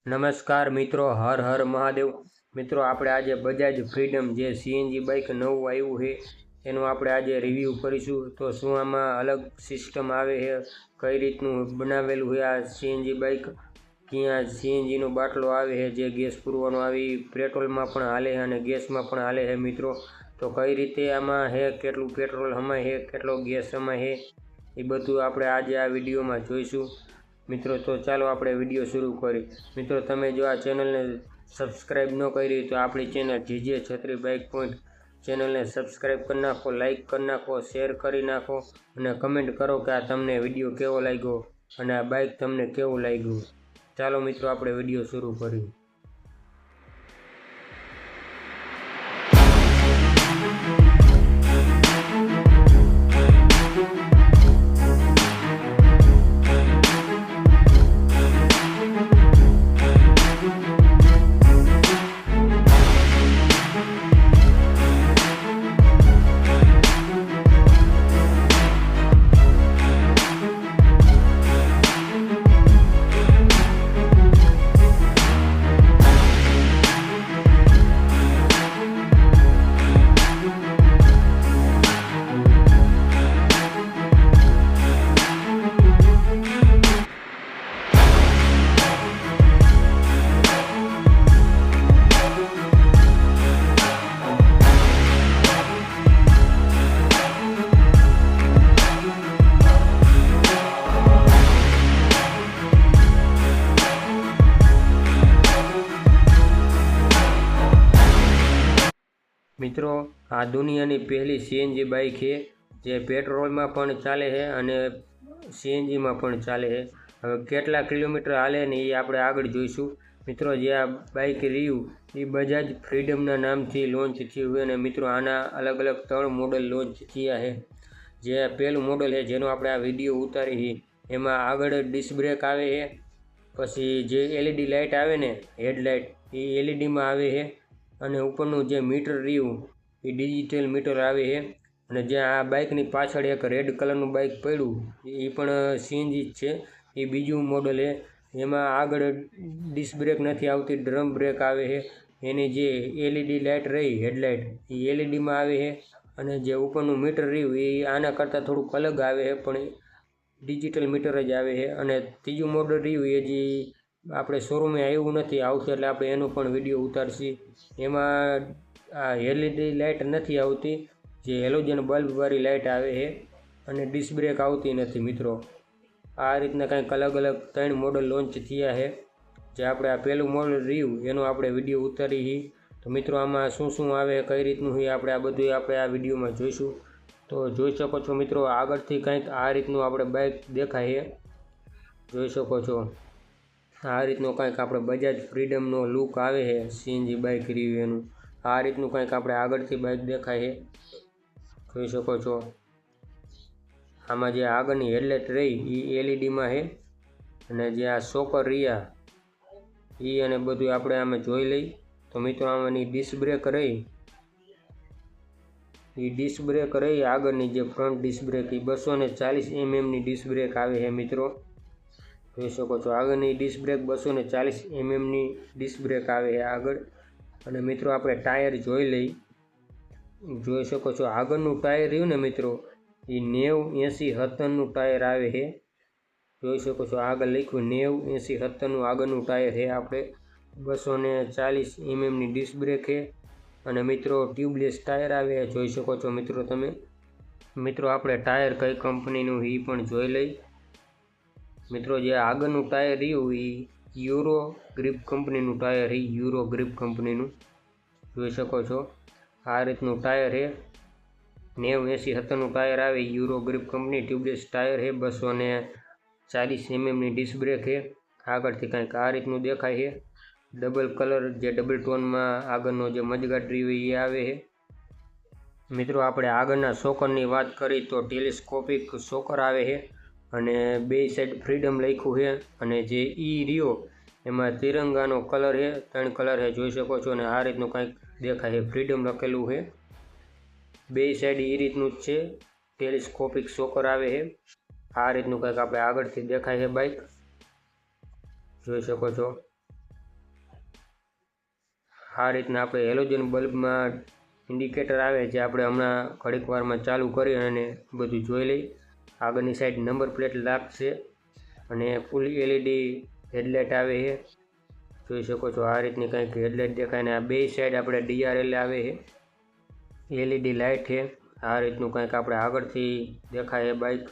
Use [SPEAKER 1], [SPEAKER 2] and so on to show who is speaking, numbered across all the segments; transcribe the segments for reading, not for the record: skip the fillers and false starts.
[SPEAKER 1] નમસ્કાર મિત્રો, હર હર મહાદેવ. મિત્રો, આપણે આજે બજાજ ફ્રીડમ જે સીએનજી બાઇક નવું આવ્યું છે એનું આપણે આજે રિવ્યૂ કરીશું. તો શું આમાં અલગ સિસ્ટમ આવે છે, કઈ રીતનું બનાવેલું છે આ સીએનજી બાઇક, ક્યાં સીએનજીનો બાટલો આવે છે જે ગેસ પૂરવાનો આવી પેટ્રોલમાં પણ હાલે છે અને ગેસમાં પણ હાલે છે મિત્રો. તો કઈ રીતે આમાં છે, કેટલું પેટ્રોલ હમાય છે, કેટલો ગેસ હમાય છે, એ બધું આપણે આજે આ વિડીયોમાં જોઈશું મિત્રો. તો ચાલો આપણે વિડીયો શરૂ કરીએ. મિત્રો, તમે જો આ ચેનલને સબસ્ક્રાઈબ ન કરી તો આપણી ચેનલ જીજે છત્રી બાઇક પોઈન્ટ ચેનલને સબસ્ક્રાઈબ કરી નાખો, લાઇક કરી નાખો, શેર કરી નાખો અને કમેન્ટ કરો કે આ તમને વિડીયો કેવો લાગ્યો અને આ બાઇક તમને કેવું લાગ્યું. ચાલો મિત્રો, આપણે વિડીયો શરૂ કરીએ. મિત્રો, આ દુનિયાની પહેલી સીએનજી બાઇક છે જે પેટ્રોલમાં પણ ચાલે છે અને સીએનજીમાં પણ ચાલે છે. હવે કેટલા કિલોમીટર હાલે ને એ આપણે આગળ જોઈશું મિત્રો. જે આ બાઇક રહ્યું એ બજાજ ફ્રીડમના નામથી લોન્ચ થયું છે અને મિત્રો આના અલગ અલગ 3 મોડલ લોન્ચ થયા છે. જે પહેલું મોડલ છે જેનો આપણે આ વિડીયો ઉતારી છે એમાં આગળ ડિસ્ક બ્રેક આવે છે, પછી જે એલઈડી લાઇટ આવે ને હેડલાઇટ એ એલઈડીમાં આવે છે અને ઉપરનું જે મીટર રહ્યું એ ડિજિટલ મીટર આવે છે. અને જ્યાં આ બાઇકની પાછળ એક રેડ કલરનું બાઇક પડ્યું એ પણ સીએનજી જ છે, એ બીજું મોડલ છે. એમાં આગળ ડિસ્ક બ્રેક નથી આવતી, ડ્રમ બ્રેક આવે છે. એની જે એલઈડી લાઇટ રહી હેડલાઇટ એ એલઈડીમાં આવે છે અને જે ઉપરનું મીટર રહ્યું એ આના કરતાં થોડુંક અલગ આવે છે પણ ડિજિટલ મીટર જ આવે છે. અને ત્રીજું મોડલ રહ્યું એ જે આપણે શોરૂમે આવ્યું નથી, આવશે એટલે આપણે એનો પણ વિડીયો ઉતારશી. એમાં આ એલઈડી લાઇટ નથી આવતી, જે હેલોજન બલ્બવાળી લાઇટ આવે છે અને ડિસ્ક બ્રેક આવતી નથી મિત્રો. આ રીતના કંઈક અલગ અલગ 3 મોડલ લોન્ચ થયા છે. જે આપણે આ પહેલું મોડલ રહ્યું એનો આપણે વિડીયો ઉતારી છે. તો મિત્રો, આમાં શું શું આવે, કઈ રીતનું છે, આપણે આ બધું આપણે આ વિડીયોમાં જોઈશું. તો જોઈ શકો છો મિત્રો, આગળથી કંઈક આ રીતનું આપણે બાઇક દેખાય છે, જોઈ શકો છો. આ રીતનું કંઈક આપણે બજાજ ફ્રીડમનો લુક આવે છે સીએનજી બાઇક રહ્યું એનું. આ રીતનું કંઈક આપણે આગળથી બાઇક દેખાય છે, જોઈ શકો છો. આમાં જે આગળની હેડલાઇટ રહી એ એલઈડીમાં છે અને જે આ શોકર રહ્યા એ અને બધું આપણે આમાં જોઈ લઈ. તો મિત્રો, આમાંની ડિસ્ક બ્રેક રહી એ ડિસ્ક બ્રેક રહી આગળની જે ફ્રન્ટ ડિસ્ક બ્રેક એ 240 mmની ડિસ્ક બ્રેક આવે છે મિત્રો, જોઈ શકો છો. આગળની ડિસ્ક બ્રેક 240 mmની ડિસ્ક બ્રેક આવે છે આગળ. અને મિત્રો, આપણે ટાયર જોઈ લઈ, જોઈ શકો છો. આગળનું ટાયર રહ્યું ને મિત્રો એ 90, 80, 70નું ટાયર આવે છે, જોઈ શકો છો. આગળ લખ્યું 90, 80, 70નું આગળનું ટાયર છે. આપણે 240 mmની ડિસ્ક બ્રેક છે અને મિત્રો ટ્યુબલેસ ટાયર આવે, જોઈ શકો છો મિત્રો તમે. મિત્રો, આપણે ટાયર કઈ કંપનીનું એ પણ જોઈ લઈ મિત્રો. જે આગળનું ટાયર રહ્યું એ યુરો ગ્રીપ કંપનીનું ટાયર છે, યુરો ગ્રીપ કંપનીનું, જોઈ શકો છો. આ રીતનું ટાયર છે, 90, 80, 70નું ટાયર આવે, euro grip company, tubeless tyre છે, 240 mmની ડિસ્ક બ્રેક છે. આગળથી કંઈક આ રીતનું દેખાય છે. ડબલ કલર જે ડબલ ટોનમાં આગળનો જે મજગાટ રહ્યું એ આવે છે મિત્રો. આપણે આગળના શોકરની વાત કરી તો ટેલિસ્કોપિક શોકર આવે છે અને બે સાઈડ ફ્રીડમ લખ્યું છે. અને જે ઈ રહ્યો એમાં તિરંગાનો કલર છે, 3 કલર છે, જોઈ શકો છો. અને આ રીતનું કંઈક દેખાય છે, ફ્રીડમ લખેલું છે. બે સાઈડ એ રીતનું જ છે, ટેલિસ્કોપિક શોકર આવે છે. આ રીતનું કંઈક આપણે આગળથી દેખાય છે બાઇક, જોઈ શકો છો. આ રીતના આપણે હેલોજન બલ્બમાં ઇન્ડિકેટર આવે જે આપણે હમણાં ઘડીક વારમાં ચાલુ કરી અને બધું જોઈ લઈ. આગળની સાઈડ નંબર પ્લેટ લાગશે અને ફૂલ એલઈડી હેડલાઇટ આવે છે, જોઈ શકો છો. આ રીતની કંઈક હેડલાઇટ દેખાય ને આ બે સાઈડ આપણે DRL આવે છે, એલઈડી લાઇટ છે. આ રીતનું કંઈક આપણે આગળથી દેખાય છે બાઇક,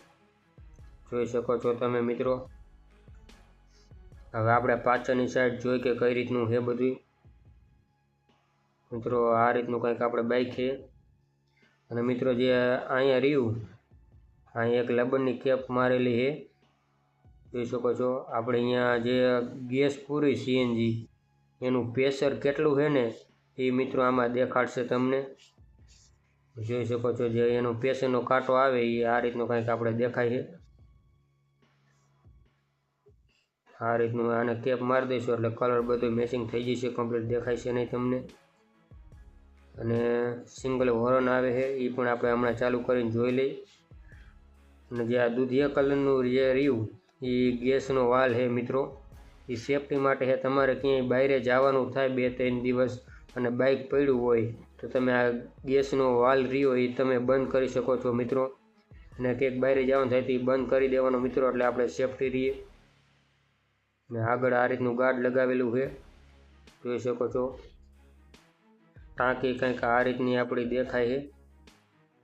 [SPEAKER 1] જોઈ શકો છો તમે મિત્રો. હવે આપણે પાછળની સાઈડ જોઈ કે કઈ રીતનું છે બધું મિત્રો. આ રીતનું કંઈક આપણે બાઇક છે. અને મિત્રો જે અહીંયા રહ્યું, અહીંયા એક લબરની કેપ મારેલી છે, જોઈ શકો છો. આપણે અહીંયા જે ગેસ પૂરી CNG એનું પ્રેશર કેટલું છે ને એ મિત્રો આમાં દેખાડશે તમને, જોઈ શકો છો. જે એનો પ્રેશરનો કાંટો આવે એ આ રીતનું કંઈક આપણે દેખાય છે. આ રીતનું આને કેપ મારી દઈશું એટલે કલર બધું મેચિંગ થઈ જશે, કમ્પ્લીટ દેખાય છે નહીં તમને. અને સિંગલ હોર્ન આવે છે એ પણ આપણે હમણાં ચાલુ કરીને જોઈ લઈ. અને જે આ દૂધિયા કલરનું જે રહ્યું એ ગેસનો વાલ છે મિત્રો, એ સેફટી માટે છે. તમારે ક્યાંય બહાર જવાનું થાય 2-3 દિવસ અને બાઇક પડ્યું હોય તો તમે આ ગેસનો વાલ રહ્યો એ તમે બંધ કરી શકો છો મિત્રો. અને ક્યાંક બહાર જવાનું થાય તો એ બંધ કરી દેવાનો મિત્રો, એટલે આપણે સેફટી રહીએ. ને આગળ આ રીતનું ગાર્ડ લગાવેલું છે, જોઈ શકો છો. ટાંકી કંઈક આ રીતની આપણી દેખાય છે,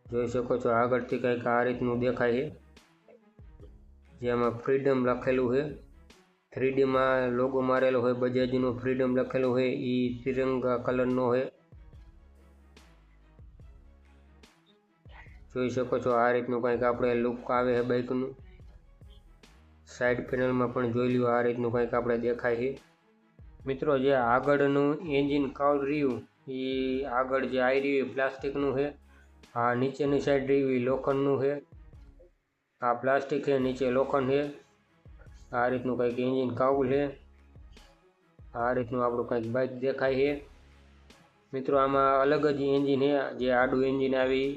[SPEAKER 1] જોઈ શકો છો. આગળથી કંઈક આ રીતનું દેખાય છે, જેમાં ફ્રીડમ લખેલું છે. 3Dમાં લોગો મારેલો હોય, બજાજનો ફ્રીડમ લખેલું હોય, એ તિરંગા કલરનો હોય, જોઈ શકો છો. આ રીતનું કંઈક આપણે લુક આવે છે બાઇકનું. સાઈડ પેનલમાં પણ જોઈ લ્યો, આ રીતનું કંઈક આપણે દેખાય છે મિત્રો. જે આગળનું એન્જિન કવર રહ્યું એ આગળ જે આવી રહ્યું એ પ્લાસ્ટિકનું છે. આ નીચેની સાઈડ રહ્યું એ લોખંડનું છે. આ પ્લાસ્ટિક છે, નીચે લોખંડ છે. આ રીતનું કંઈક એન્જિન કાઉલ છે. આ રીતનું આપણું કંઈક બાઇક દેખાય છે મિત્રો. આમાં અલગ જ એન્જિન છે, જે આડું એન્જિન આવી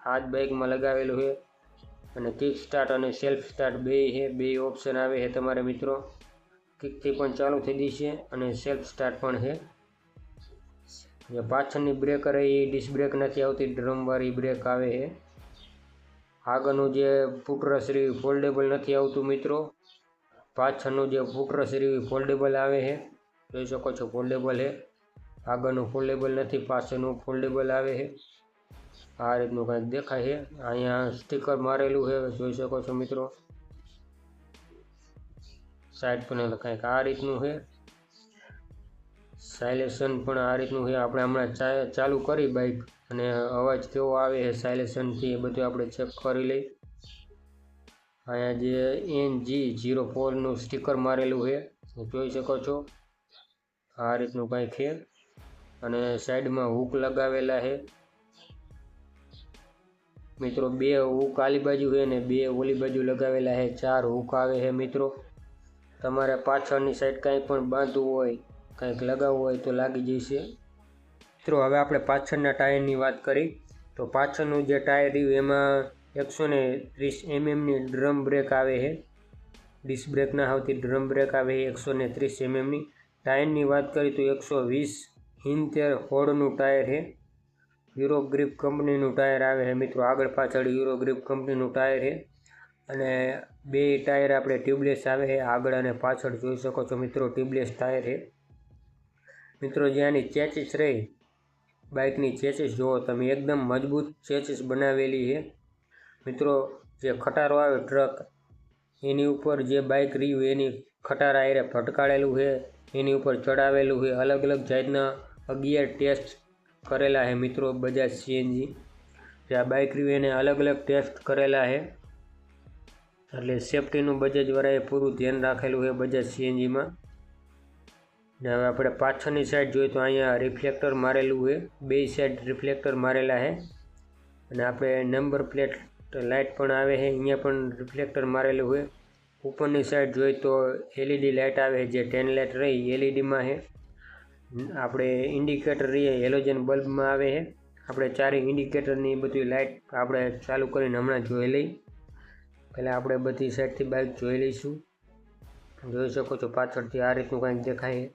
[SPEAKER 1] આ જ બાઇકમાં લગાવેલું છે. અને કિક સ્ટાર્ટ અને સેલ્ફ સ્ટાર્ટ બે છે, બે ઓપ્શન આવે છે તમારે મિત્રો. કિકથી પણ ચાલુ થઈ જશે અને સેલ્ફ સ્ટાર્ટ પણ છે. જે પાછળની બ્રેક રહે એ ડિસ્ક બ્રેક નથી આવતી, ડ્રમવાળી બ્રેક આવે છે. આગળનું જે ફૂટરસ રહ્યું ફોલ્ડેબલ નથી આવતું મિત્રો. પાછળનું જે ફૂટરસ રહ્યું ફોલ્ડેબલ આવે છે, જોઈ શકો છો. ફોલ્ડેબલ છે, આગળનું ફોલ્ડેબલ નથી, પાછળનું ફોલ્ડેબલ આવે છે. આ રીતનું કંઈક દેખાય છે. અહીંયા સ્ટીકર મારેલું છે, જોઈ શકો છો મિત્રો. સાઈડ પેનલ કંઈક આ રીતનું છે. સાયલેશન પણ આ રીતનું છે. આપણે હમણાં ચાલુ કરી બાઇક અને અવાજ કેવો આવે છે સાયલેશનથી એ બધું આપણે ચેક કરી લઈ. અહીંયા જે NG04નું સ્ટીકર મારેલું છે, જોઈ શકો છો. આ રીતનું કંઈક છે. અને સાઈડમાં હૂક લગાવેલા છે મિત્રો. 2 હૂક આલી બાજુ છે ને 2 ઓલી બાજુ લગાવેલા છે. 4 હૂક આવે છે મિત્રો. તમારે પાછળની સાઈડ કાંઈ પણ બાંધવું હોય, કંઈક લગાવવું હોય તો લાગી જશે મિત્રો. હવે આપણે પાછળના ટાયરની વાત કરી તો પાછળનું જે ટાયર રહ્યું એમાં 130 mmની ડ્રમ બ્રેક આવે છે. ડિસ્ક બ્રેક ના આવતી, ડ્રમ બ્રેક આવે છે 130 mmની. ટાયરની વાત કરી તો 120 હોળનું ટાયર છે. યુરો ગ્રીપ કંપનીનું ટાયર આવે છે મિત્રો. આગળ પાછળ યુરો ગ્રીપ કંપનીનું ટાયર છે. અને 2 ટાયર આપણે ટ્યુબલેસ આવે છે, આગળ અને પાછળ જોઈ શકો છો મિત્રો. ટ્યુબલેસ ટાયર છે મિત્રો. જે આની ચેચિસ રહી બાઇકની ચેચિસ જુઓ તમે, એકદમ મજબૂત ચેચિસ બનાવેલી છે મિત્રો. જે ખટારો આવે ટ્રક એની ઉપર જે બાઇક રહ્યું એની ખટારા આયરે ભટકાળેલું છે, એની ઉપર ચડાવેલું છે. અલગ અલગ જાતના 11 ટેસ્ટ કરેલા છે મિત્રો બજાજ CNG. જે આ બાઇક રહ્યું એને અલગ અલગ ટેસ્ટ કરેલા છે, એટલે સેફટીનું બજાજવાળાએ પૂરું ધ્યાન રાખેલું છે બજાજ CNGમાં. ને હવે આપણે પાછળની સાઈડ જોઈએ તો અહીંયા રિફ્લેક્ટર મારેલું છે, 2 સાઈડ રિફ્લેક્ટર મારેલા છે. અને આપણે નંબર પ્લેટ લાઇટ પણ આવે છે, અહીંયા પણ રિફ્લેક્ટર મારેલું છે. ઉપરની સાઈડ જોઈએ તો LED લાઇટ આવે, જે 10 લાઇટ રહી LEDમાં છે. આપણે ઇન્ડિકેટર રહીએ હેલોજન બલ્બમાં આવે છે. આપણે 4 ઇન્ડિકેટરની બધી લાઇટ આપણે ચાલુ કરીને હમણાં જોઈ લઈ. પહેલાં આપણે બધી સાઈડથી બાઇક જોઈ લઈશું. જોઈ શકો છો પાછળથી આ રીતનું કંઈક દેખાય છે.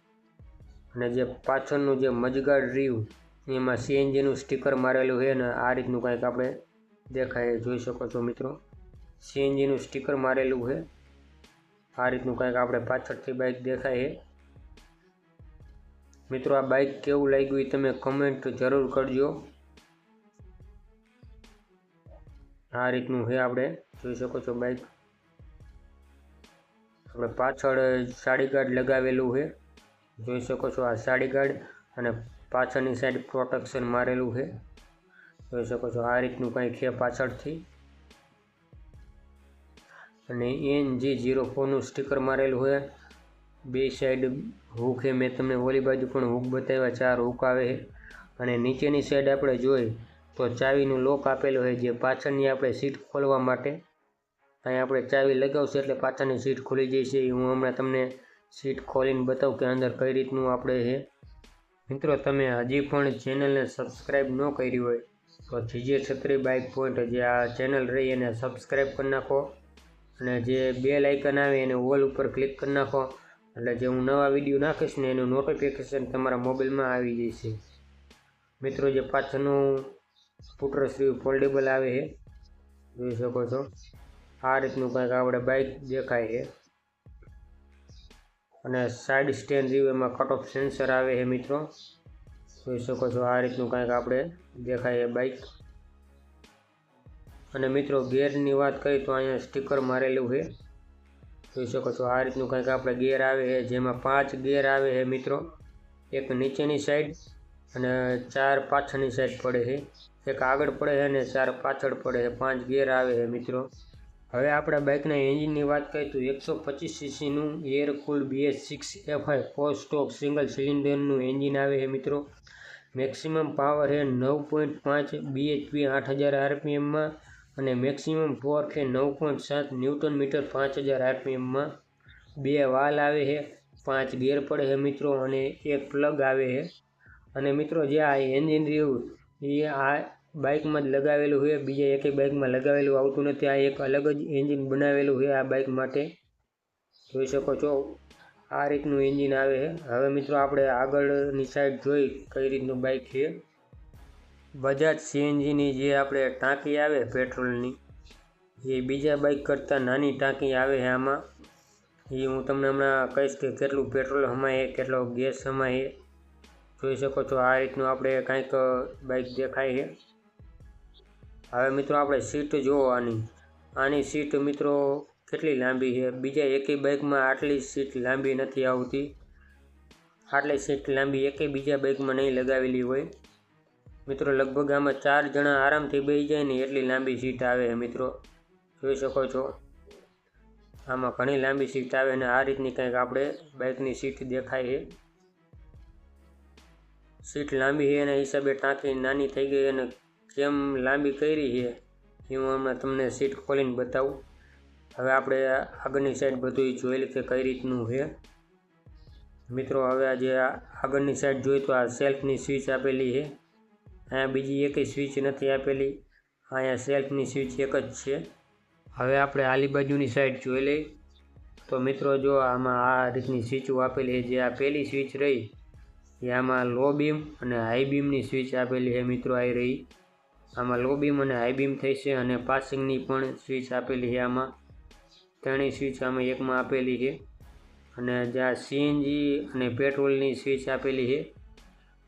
[SPEAKER 1] અને જે પાછળનું જે મજગાડ રહ્યું એમાં સીએનજીનું સ્ટીકર મારેલું છે ને આ રીતનું કંઈક આપણે દેખાય, જોઈ શકો છો મિત્રો, સીએનજીનું સ્ટીકર મારેલું છે। આ રીતનું કંઈક આપણે પાછળથી બાઇક દેખાય છે। મિત્રો આ બાઇક કેવું લાગ્યું એ તમે કમેન્ટ જરૂર કરજો। આ રીતનું છે, આપણે જોઈ શકો છો બાઇક। આપણે પાછળ સાડી ગાર્ડ લગાવેલું છે, જોઈ શકો છો આ સાડી ગાર્ડ, અને પાછળની સાઈડ પ્રોટેક્શન મારેલું છે, જોઈ શકો છો આ રીતનું કંઈક છે પાછળથી। અને NG04નું સ્ટીકર મારેલું છે। બે સાઈડ હૂક છે, મેં તમને ઓલી બાજુ પણ હૂક બતાવ્યા, 4 હૂક આવે છે। અને નીચેની સાઈડ આપણે જોઈ તો ચાવીનું લોક આપેલું છે, જે પાછળની આપણે સીટ ખોલવા માટે અહીં આપણે ચાવી લગાવશું એટલે પાછળની સીટ ખુલી જશે। હું હમણાં તમને સીટ ખોલીને બતાવું કે અંદર કઈ રીતનું આપણે છે। મિત્રો તમે હજી પણ ચેનલને સબસ્ક્રાઈબ ન કરી હોય તો જીજે છત્રી બાઇક પોઈન્ટ જે આ ચેનલ રહી એને સબસ્ક્રાઈબ કરી નાખો, અને જે બેલ આઇકન આવે એને ઓલ ઉપર ક્લિક કરી નાખો, એટલે જે હું નવા વિડીયો નાખીશ ને એનું નોટિફિકેશન તમારા મોબાઈલમાં આવી જશે। મિત્રો જે પાછળનું ફૂટરેસ્ટ ફોલ્ડેબલ આવે છે, જોઈ શકો છો આ રીતનું કંઈક આપણે બાઇક દેખાય છે। અને સાઈડ સ્ટેન્ડ રહ્યું એમાં કટ ઓફ સેન્સર આવે છે મિત્રો, જોઈ શકો છો આ રીતનું કંઈક આપણે દેખાય છે બાઇક। અને મિત્રો ગેરની વાત કરીએ તો અહીંયા સ્ટીકર મારેલું છે, જોઈ શકો છો આ રીતનું કંઈક આપણે ગેર આવે છે, જેમાં 5 ગેર આવે છે મિત્રો, એક નીચેની સાઈડ અને 4 પાછળની સાઈડ પડે છે, એક આગળ પડે છે અને 4 પાછળ પડે છે, 5 ગેર આવે છે મિત્રો। હવે આપણા બાઇકના એન્જિનની વાત કરીએ તો 125 સીસીનું air cooled BS6 FI 4 stroke single સિલિન્ડરનું એન્જિન આવે છે મિત્રો। મેક્સિમમ પાવર છે 9.5 bhp 8000 RPMમાં, અને મેક્સિમમ ટોર્ક છે 9.7 ન્યૂટન મીટર 5000 RPMમાં। 2 વાલ આવે છે, 5 ગેર પડે છે મિત્રો, અને એક પ્લગ આવે છે। અને મિત્રો જે આ એન્જિન રહ્યું એ આ બાઇકમાં જ લગાવેલું છે, બીજા એકેય બાઇકમાં લગાવેલું આવતું નથી, આ એક અલગ જ એન્જિન બનાવેલું છે આ બાઇક માટે, જોઈ શકો છો આ રીતનું એન્જિન આવે છે। હવે મિત્રો આપણે આગળની સાઈડ જોઈ કઈ રીતનું બાઇક છે। બજાજ CNGની જે આપણે ટાંકી આવે પેટ્રોલની, એ બીજા બાઇક કરતાં નાની ટાંકી આવે છે આમાં, એ હું તમને હમણાં કહીશ કે કેટલું પેટ્રોલ હમાય કેટલો ગેસ હમાય। જોઈ શકો છો આ રીતનું આપણે કાંઈક બાઇક દેખાય છે। હવે મિત્રો આપણે સીટ જુઓ, આની સીટ મિત્રો કેટલી લાંબી છે, બીજા એકેય બાઇકમાં આટલી સીટ લાંબી નથી આવતી, આટલી સીટ લાંબી એકેય બીજા બાઇકમાં નહીં લગાવેલી હોય મિત્રો। લગભગ આમાં 4 જણા આરામથી બેસી જાય ને એટલી લાંબી સીટ આવે છે મિત્રો, જોઈ શકો છો આમાં ઘણી લાંબી સીટ આવે, અને આ રીતની કંઈક આપણે બાઇકની સીટ દેખાય છે। સીટ લાંબી છે એના હિસાબે ટાંકી નાની થઈ ગઈ, અને કેમ લાંબી કરી છે એ હું હમણાં તમને સીટ ખોલીને બતાવું। હવે આપણે આગળની સાઈડ બધું જોઈ લઈએ કે કઈ રીતનું છે મિત્રો। હવે આજે આગળની સાઈડ જોઈએ તો આ સેલ્ફની સ્વિચ આપેલી છે, અહીંયા બીજી એકેય સ્વિચ નથી આપેલી, અહીંયા સેલ્ફની સ્વિચ એક જ છે। હવે આપણે આલી બાજુની સાઈડ જોઈ લઈએ તો મિત્રો જો આમાં આ રીતની સ્વિચો આપેલી છે, જે આ પહેલી સ્વિચ રહી એ આમાં લો બીમ અને હાઈ બીમની સ્વિચ આપેલી છે મિત્રો, આ રહી આમાં લો બીમ અને હાઈ બીમ થઈ છે, અને પાસિંગની પણ સ્વિચ આપેલી છે, આમાં ત્રણેય સ્વિચ આમાં એકમાં આપેલી છે। અને જ્યાં CNG અને પેટ્રોલની સ્વિચ આપેલી છે,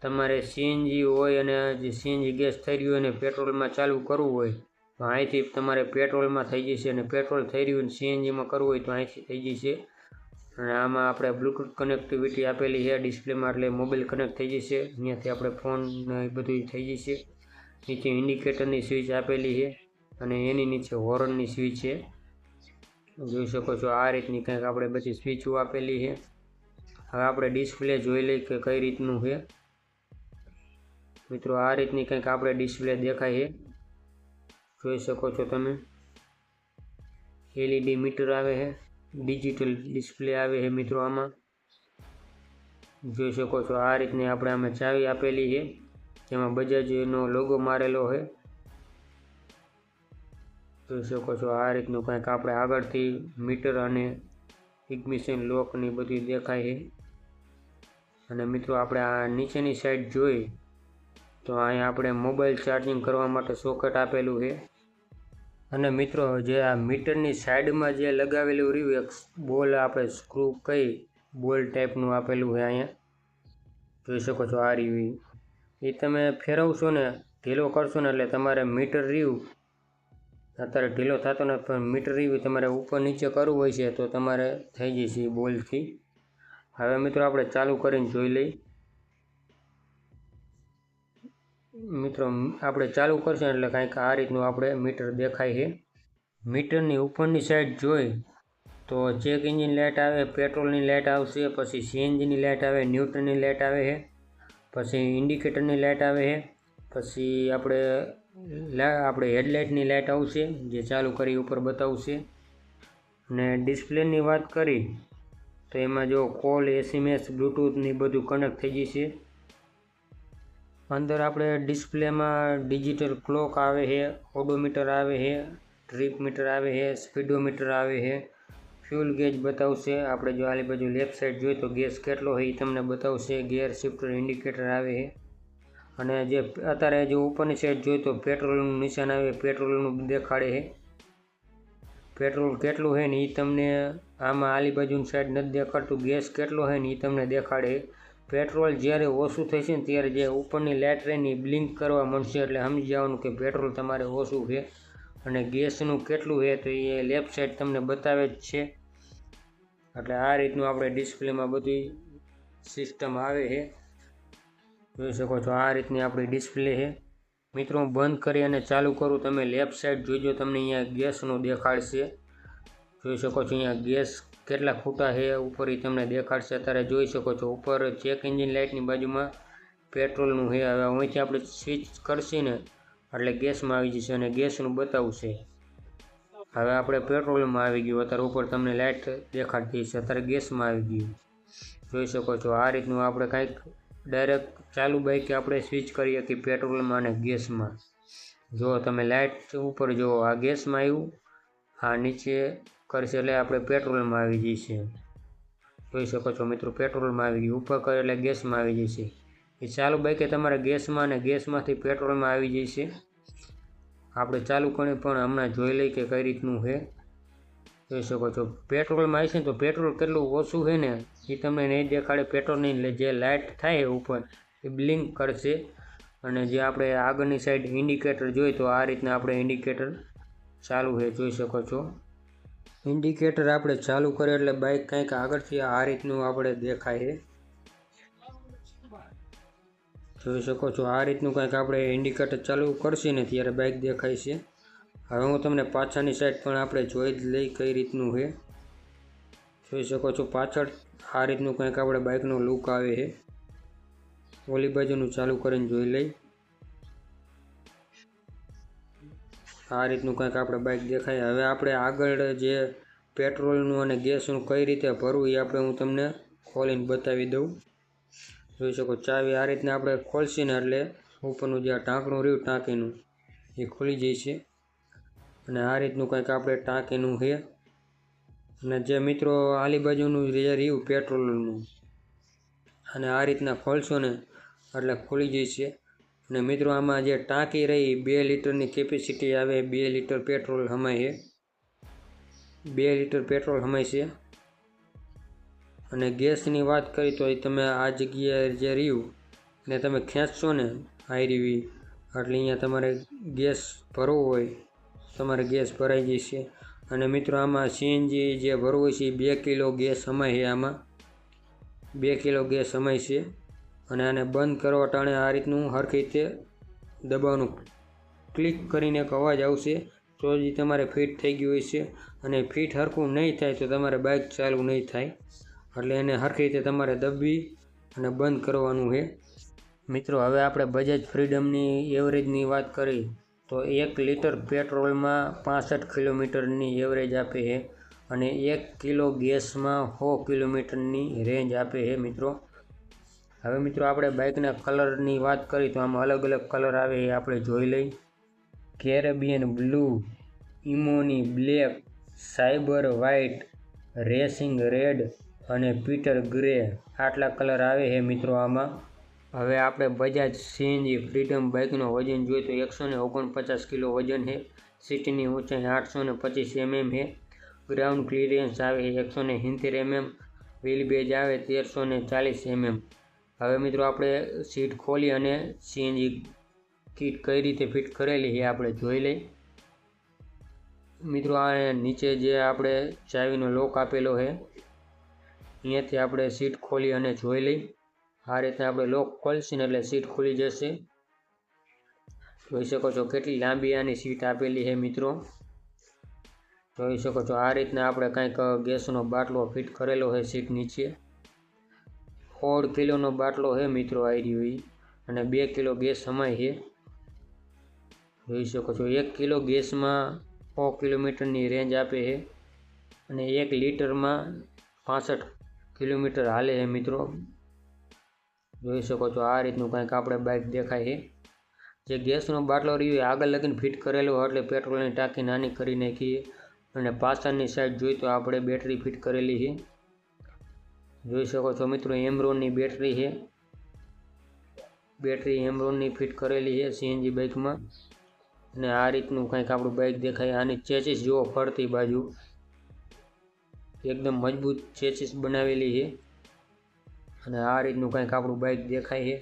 [SPEAKER 1] તમારે CNG હોય અને જે CNG ગેસ થઈ રહ્યું અને પેટ્રોલમાં ચાલુ કરવું હોય તો અહીંથી તમારે પેટ્રોલમાં થઈ જશે, અને પેટ્રોલ થઈ રહ્યું અને CNGમાં કરવું હોય તો અહીંથી થઈ જશે। અને આમાં આપણે બ્લૂટૂથ કનેક્ટિવિટી આપેલી છે ડિસ્પ્લેમાં, એટલે મોબાઈલ કનેક્ટ થઈ જશે, અહીંયાથી આપણે ફોન એ બધું થઈ જશે। નીચે ઇન્ડિકેટરની સ્વિચ આપેલી છે, અને એની નીચે હોર્નની સ્વિચ છે, જોઈ શકો છો આ રીતની કંઈક આપણે બધી સ્વિચો આપેલી છે। હવે આપણે ડિસ્પ્લે જોઈ લઈએ કે કઈ રીતનું છે મિત્રો, આ રીતની કંઈક આપણે ડિસ્પ્લે દેખાય છે, જોઈ શકો છો તમે। LED મીટર આવે છે, ડિજિટલ ડિસ્પ્લે આવે છે મિત્રો આમાં, જોઈ શકો છો આ રીતની આપણે આમાં ચાવી આપેલી છે, જેમાં બજાજનો લોગો મારેલો છે, જોઈ શકો છો આ રીતનું કંઈક આપણે આગળથી મીટર અને ઇગ્નિશન લોકની બધી દેખાય છે। અને મિત્રો આપણે આ નીચેની સાઈડ જોઈ તો અહીંયા આપણે મોબાઈલ ચાર્જિંગ કરવા માટે સોકેટ આપેલું છે. અને મિત્રો જે આ મીટરની સાઈડમાં જે લગાવેલું રહ્યું એક બોલ આપણે સ્ક્રૂ કઈ બોલ ટાઈપનું આપેલું છે અહીંયા જોઈ શકો છો. આ રહ્યું એ તમે ફેરવશો ને ઢીલો કરશો ને એટલે તમારે મીટર રહ્યું અત્યારે ઢીલો થતો ને પણ મીટર રહ્યું તમારે ઉપર નીચે કરવું હોય છે તો તમારે થઈ જશે એ બોલથી. હવે મિત્રો આપણે ચાલુ કરીને જોઈ લઈ. મિત્રો આપણે ચાલુ કરશું એટલે કાંઈક આ રીતનું આપણે મીટર દેખાય છે. મીટરની ઉપરની સાઈડ જોઈ તો ચેક એન્જિન લાઇટ આવે, પેટ્રોલની લાઇટ આવશે, પછી સીએનજીની લાઇટ આવે, ન્યુટ્રલની લાઇટ આવે છે, પછી ઇન્ડિકેટરની લાઇટ આવે છે, પછી આપણે હેડલાઇટની લાઇટ આવશે જે ચાલુ કરી ઉપર બતાવશે. અને ડિસ્પ્લેની વાત કરી તો એમાં જો કોલ, SMS, બ્લૂટૂથની બધું કનેક્ટ થઈ જશે. અંદર આપણે ડિસ્પ્લેમાં ડિજિટલ ક્લોક આવે છે, ઓડોમીટર આવે છે, ટ્રીપ મીટર આવે છે, સ્પીડોમીટર આવે છે, ફ્યુલ ગેજ બતાવશે. આપણે જો આલી બાજુ લેફ્ટ સાઈડ જોઈએ તો ગેસ કેટલો હોય એ તમને બતાવશે. ગેર શિફ્ટર ઇન્ડિકેટર આવે છે. અને જે અત્યારે જો ઉપરની સાઈડ જોઈએ તો પેટ્રોલનું નિશાન આવે, પેટ્રોલનું દેખાડે છે. પેટ્રોલ કેટલું છે ને એ તમને આમાં આલી બાજુની સાઈડ નથી દેખાડતું. ગેસ કેટલો છે ને એ તમને દેખાડે. પેટ્રોલ જ્યારે ઓછું થશે ને ત્યારે જે ઉપરની લાઇટ રહે ને એ બ્લિંક કરવા મળશે એટલે સમજી જવાનું કે પેટ્રોલ તમારે ઓછું છે. અને ગેસનું કેટલું છે તો એ લેફ્ટ સાઈડ તમને બતાવે જ છે. એટલે આ રીતનું આપણે ડિસ્પ્લેમાં બધી સિસ્ટમ આવે છે જોઈ શકો છો. આ રીતની આપણી ડિસ્પ્લે છે. મિત્રો હું બંધ કરી અને ચાલુ કરું, તમે લેફ્ટ સાઈડ જોઈજો તમને અહીંયા ગેસનું દેખાડશે. જોઈ શકો છો અહીંયા ગેસ કેટલા ખૂટા છે ઉપર એ તમને દેખાડશે. અત્યારે જોઈ શકો છો ઉપર ચેક એન્જિન લાઇટની બાજુમાં પેટ્રોલનું છે. હવે અહીંથી આપણે સ્વિચ કરશે ને એટલે ગેસમાં આવી જશે અને ગેસનું બતાવશે. હવે આપણે પેટ્રોલમાં આવી ગયું. અત્યારે ઉપર તમને લાઇટ દેખાડતી છે. અત્યારે ગેસમાં આવી ગયું જોઈ શકો છો. આ રીતનું આપણે કાંઈક ડાયરેક્ટ ચાલુ બાઈકે આપણે સ્વિચ કરીએ કે પેટ્રોલમાં અને ગેસમાં. જો તમે લાઇટ ઉપર જુઓ આ ગેસમાં આવ્યું, આ નીચે કરશે એટલે આપણે પેટ્રોલમાં આવી જશે. જોઈ શકો છો મિત્રો પેટ્રોલમાં આવી ગયું. ઉપર કરે એટલે ગેસમાં આવી જશે. એ ચાલુ બાઈકે તમારે ગેસમાં અને ગેસમાંથી પેટ્રોલમાં આવી જશે. આપણે ચાલુ કરી પણ હમણાં જોઈ લઈ કે કઈ રીતનું છે. જોઈ શકો છો પેટ્રોલમાં આવશે ને તો પેટ્રોલ કેટલું ઓછું છે ને એ તમને નહીં દેખાડે. પેટ્રોલની જે લાઇટ થાય ઉપર એ બ્લિંક કરશે. અને જે આપણે આગળની સાઈડ ઇન્ડિકેટર જોઈએ તો આ રીતના આપણે ઇન્ડિકેટર ચાલુ છે જોઈ શકો છો. ઇન્ડિકેટર આપણે ચાલુ કરીએ એટલે બાઇક કંઈક આગળથી આ રીતનું આપણે દેખાય છે જોઈ શકો છો. આ રીતનું કંઈક આપણે ઇન્ડિકેટર ચાલુ કરશે ને ત્યારે બાઇક દેખાય છે. હવે હું તમને પાછળની સાઈડ પણ આપણે જોઈ જ લઈ કઈ રીતનું છે જોઈ શકો છો. પાછળ આ રીતનું કંઈક આપણે બાઇકનો લુક આવે છે. ઓલી બાજુનું ચાલુ કરીને જોઈ લઈ. આ રીતનું કંઈક આપણે બાઇક દેખાય. હવે આપણે આગળ જે પેટ્રોલનું અને ગેસનું કઈ રીતે ભરવું એ હું તમને ખોલીને બતાવી દઉં. જોઈ શકો ચાવી આ રીતના આપણે ખોલશે ને એટલે ઉપરનું જે ઢાંકણું રહ્યું ટાંકીનું એ ખુલી જાય છે. અને આ રીતનું કંઈક આપણે ટાંકીનું છે. અને જે મિત્રો આલી બાજુનું જે રહ્યું પેટ્રોલનું અને આ રીતના ખોલશો ને એટલે ખુલી જશે. અને મિત્રો આમાં જે ટાંકી રહી 2 લીટરની કેપેસિટી આવે. 2 લીટર પેટ્રોલ હમાય છે. 2 લીટર પેટ્રોલ હમાય છે. અને ગેસની વાત કરી તો એ તમે આ જગ્યાએ જે રહ્યું ને તમે ખેંચશો ને આયરીવી એટલે અહીંયા તમારે ગેસ ભરવો હોય તમારે ગેસ ભરાઈ જશે. અને મિત્રો આમાં સીએનજી જે ભરવું હોય છે એ 2 કિલો ગેસ હમાય છે. આમાં 2 કિલો ગેસ હમાય છે. અને આને બંધ કરવા ટાણે આ રીતનું હરખી રીતે દબાવવાનું ક્લિક કરીને એક અવાજ આવશે તો જ તમારે ફિટ થઈ ગયું હોય છે. અને ફિટ હરખું નહીં થાય તો તમારે બાઇક ચાલુ નહીં થાય. એટલે એને હરખી રીતે તમારે દબી અને બંધ કરવાનું છે. મિત્રો હવે આપણે બજાજ ફ્રીડમની એવરેજની વાત કરી તો 1 લીટર પેટ્રોલમાં 65 કિલોમીટરની એવરેજ આપે છે. અને 1 કિલો ગેસમાં 100 કિલોમીટરની રેન્જ આપે છે મિત્રો. હવે મિત્રો આપણે બાઇકના કલરની વાત કરી તો આમાં અલગ અલગ કલર આવે એ આપણે જોઈ લઈ. Caribbean blue, ebony black, cyber white, racing red અને પીટર ગ્રે આટલા કલર આવે છે મિત્રો આમાં. હવે આપણે બજાજ સીએનજી ફ્રીડમ બાઇકનો વજન જોઈએ તો 149 કિલો વજન છે. સીટની ઊંચાઈ 825 mm છે. ગ્રાઉન્ડ ક્લિયરન્સ આવે છે 170 mm. વ્હીલ બેઝ આવે 1340 mm. હવે મિત્રો આપણે સીટ ખોલી અને સીએનજી કીટ કઈ રીતે ફિટ કરેલી છે આપણે જોઈ લઈ. મિત્રો આ નીચે જે આપણે ચાવીનો લોક આપેલો છે અહીંયાથી આપણે સીટ ખોલી અને જોઈ લઈ. આ રીતે આપણે લોક ખોલશું એટલે સીટ ખુલી જશે. જોઈ શકો છો કેટલી લાંબી આની સીટ આપેલી છે મિત્રો. જોઈ શકો છો આ રીતના આપણે કંઈક ગેસનો બાટલો ફિટ કરેલો છે સીટ નીચે. 16 કિલોનો બાટલો છે મિત્રો આવી રહ્યો અને 2 કિલો ગેસ સમાય છે. જોઈ શકો છો 1 કિલો ગેસમાં 100 કિલોમીટરની રેન્જ આપે છે અને 1 લીટરમાં 65 કિલોમીટર હાલે છે મિત્રો. જોઈ શકો છો આ રીતનું કંઈક આપણે બાઇક દેખાય છે. જે ગેસનો બાટલો રહ્યો એ આગળ લગીને ફિટ કરેલો એટલે પેટ્રોલની ટાંકી નાની કરી નાખીએ. અને પાછળની સાઈડ જોઈએ તો આપણે બેટરી ફિટ કરેલી છે. જોઈ શકો છો મિત્રો એમરોનની બેટરી છે. બેટરી એમરોનની ફિટ કરેલી છે સીએનજી બાઇકમાં. અને આ રીતનું કંઈક આપણું બાઇક દેખાય. આની ચેચીસ જુઓ ફરતી બાજુ એકદમ મજબૂત ચેચીસ બનાવેલી છે. અને આ રીતનું કંઈક આપણું બાઇક દેખાય છે.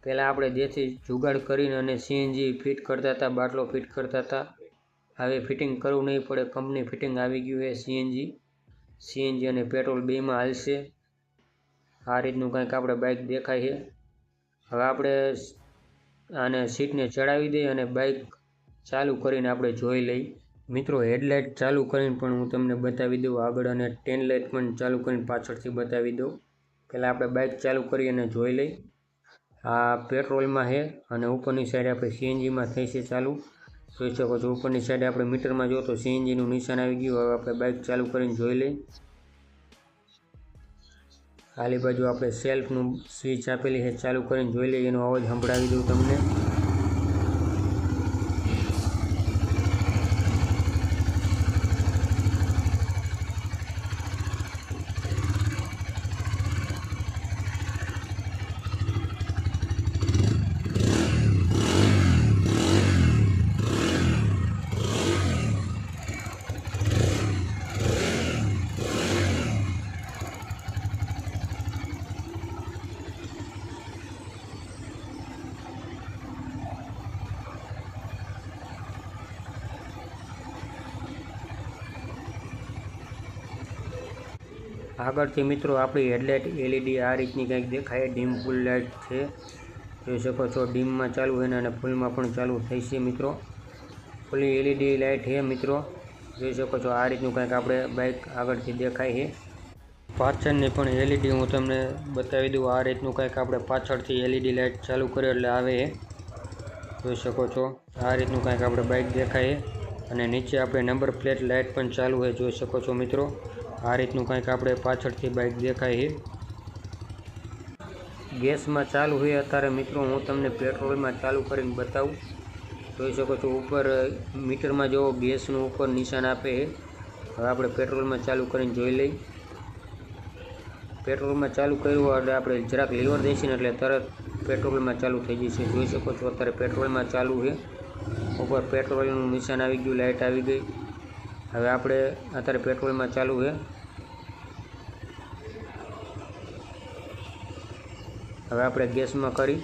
[SPEAKER 1] પહેલાં આપણે જેથી જુગાડ કરીને અને સીએનજી ફિટ કરતા હતા, બાટલો ફિટ કરતા હતા. હવે ફિટિંગ કરવું નહીં પડે, કંપની ફિટિંગ આવી ગયું છે સીએનજી અને પેટ્રોલ બેમાં હાલશે. આ રીતનું કંઈક આપણે બાઇક દેખાય છે. હવે આપણે આને સીટને ચડાવી દઈએ અને બાઇક ચાલુ કરીને આપણે જોઈ લઈ. મિત્રો હેડલાઇટ ચાલુ કરીને પણ હું તમને બતાવી દઉં આગળ અને ટેન લાઇટ પણ ચાલુ કરીને પાછળથી બતાવી દઉં. પહેલાં આપણે બાઇક ચાલુ કરી અને જોઈ લઈ. આ પેટ્રોલમાં છે અને ઉપરની સાઈડ આપણે સીએનજીમાં થઈ છે ચાલુ. જોઈ શકો છો ઉપરની સાઈડ આપણે મીટરમાં જો તો સીએનજીનું નિશાન આવી ગયું. હવે આપણે બાઇક ચાલુ કરીને જોઈ લઈ. આલી બાજુ આપણે સેલ્ફનું સ્વિચ આપેલી છે ચાલુ કરીને જોઈ લઈએ. એનો અવાજ સંભળાવી દઉં તમને. આગળથી મિત્રો આપણી હેડલાઇટ એલઈડી આ રીતની કંઈક દેખાય. ડીમ ફૂલ લાઇટ છે જોઈ શકો છો. ડીમમાં ચાલુ છે અને ફૂલમાં પણ ચાલુ થઈ છે મિત્રો. ફૂલી એલઈડી લાઇટ છે મિત્રો. જોઈ શકો છો આ રીતનું કંઈક આપણે બાઇક આગળથી દેખાય છે. પાછળની પણ એલઈડી હું તમને બતાવી દઉં. આ રીતનું કંઈક આપણે પાછળથી એલઈડી લાઇટ ચાલુ કરીએ એટલે આવે છે. જોઈ શકો છો આ રીતનું કંઈક આપણે બાઇક દેખાય છે. અને નીચે આપણે નંબર પ્લેટ લાઇટ પણ ચાલુ છે જોઈ શકો છો મિત્રો. આ રીતનું કંઈક આપણે પાછળથી બાઇક દેખાય છે. ગેસમાં ચાલુ છે અત્યારે મિત્રો. હું તમને પેટ્રોલમાં ચાલુ કરીને બતાવું. જોઈ શકો છો ઉપર મીટરમાં જો ગેસનું ઉપર નિશાન આપે છે. હવે આપણે પેટ્રોલમાં ચાલુ કરીને જોઈ લઈ. પેટ્રોલમાં ચાલુ કર્યું એટલે આપણે જરાક લીવર દઈશું એટલે તરત પેટ્રોલમાં ચાલુ થઈ જશે. જોઈ શકો છો અત્યારે પેટ્રોલમાં ચાલુ છે. ઉપર પેટ્રોલનું નિશાન આવી ગયું, લાઇટ આવી ગઈ. હવે આપણે અત્યારે પેટ્રોલમાં ચાલુ છે. હવે આપણે ગેસમાં કરી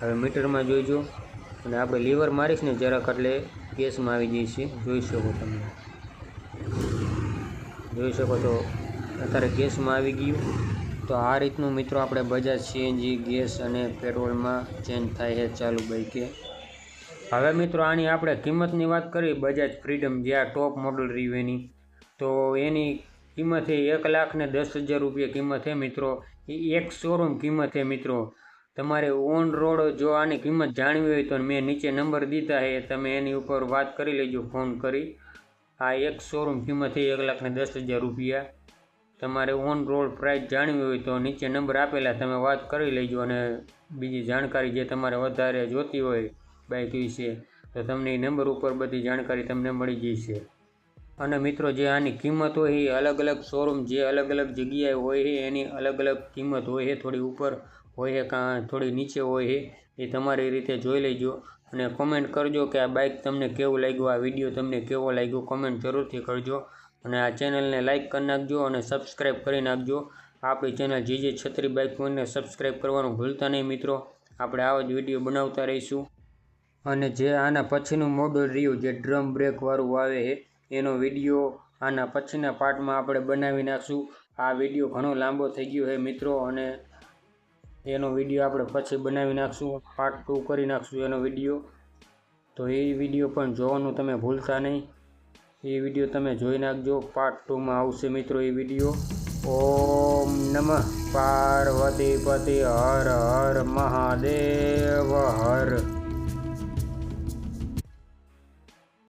[SPEAKER 1] હવે મીટરમાં જોઈજો અને આપણે લીવર મારીશ ને જરાક એટલે ગેસમાં આવી જઈશે. જોઈ શકો તમે. જોઈ શકો છો અત્યારે ગેસમાં આવી ગયું. તો આ રીતનું મિત્રો આપણે બજાજ સીએનજી ગેસ અને પેટ્રોલમાં ચેન્જ થાય છે ચાલુ બાઇકે. હવે મિત્રો આની આપણે કિંમતની વાત કરીએ. બજાજ ફ્રીડમ જે આ ટોપ મોડલ રહ્યું એની, તો એની કિંમત છે 1,10,000 રૂપિયા કિંમત છે મિત્રો. એ એક શોરૂમ કિંમત છે મિત્રો. તમારે ઓન રોડ જો આની કિંમત જાણવી હોય તો મેં નીચે નંબર દીધા છે, તમે એની ઉપર વાત કરી લેજો ફોન કરી. આ એક શોરૂમ કિંમત છે 1,10,000 રૂપિયા. તમારે ઓન રોડ પ્રાઇસ જાણવી હોય તો નીચે નંબર આપેલા તમે વાત કરી લેજો. અને બીજી જાણકારી જે તમારે વધારે જોતી હોય બાઇક વિશે તો તમને એ નંબર ઉપર બધી જાણકારી તમને મળી જશે. અને મિત્રો જે આની કિંમત હોય એ અલગ અલગ શોરૂમ જે અલગ અલગ જગ્યાએ હોય છે એની અલગ અલગ કિંમત હોય છે, થોડી ઉપર હોય છે કાં થોડી નીચે હોય છે, એ તમારી રીતે જોઈ લેજો અને કોમેન્ટ કરજો કે આ બાઇક તમને કેવું લાગ્યું, આ વિડીયો તમને કેવો લાગ્યો, કોમેન્ટ જરૂરથી કરજો અને આ ચેનલને લાઇક કરી નાખજો અને સબસ્ક્રાઈબ કરી નાખજો. આપણી ચેનલ જીજે છત્રી બાઇક પોઈન્ટને સબસ્ક્રાઈબ કરવાનું ભૂલતા નહીં મિત્રો. આપણે આવા જ વિડીયો બનાવતા રહીશું. અને જે આના પછીનું મોડલ રહ્યું જે ડ્રમ બ્રેકવાળું આવે છે એનો વિડીયો આના પછીના પાર્ટમાં આપણે બનાવી નાખશું. આ વિડીયો ઘણો લાંબો થઈ ગયો છે મિત્રો અને એનો વિડીયો આપણે પછી બનાવી નાખશું, પાર્ટ 2 કરી નાખશું એનો વિડીયો. તો એ વિડીયો પણ જોવાનું તમે ભૂલતા નહીં. એ વિડીયો તમે જોઈ નાખજો. પાર્ટ 2માં આવશે મિત્રો એ વિડીયો. ઓમ નમઃ પાર્વતી પતિ હર હર મહાદેવ હર.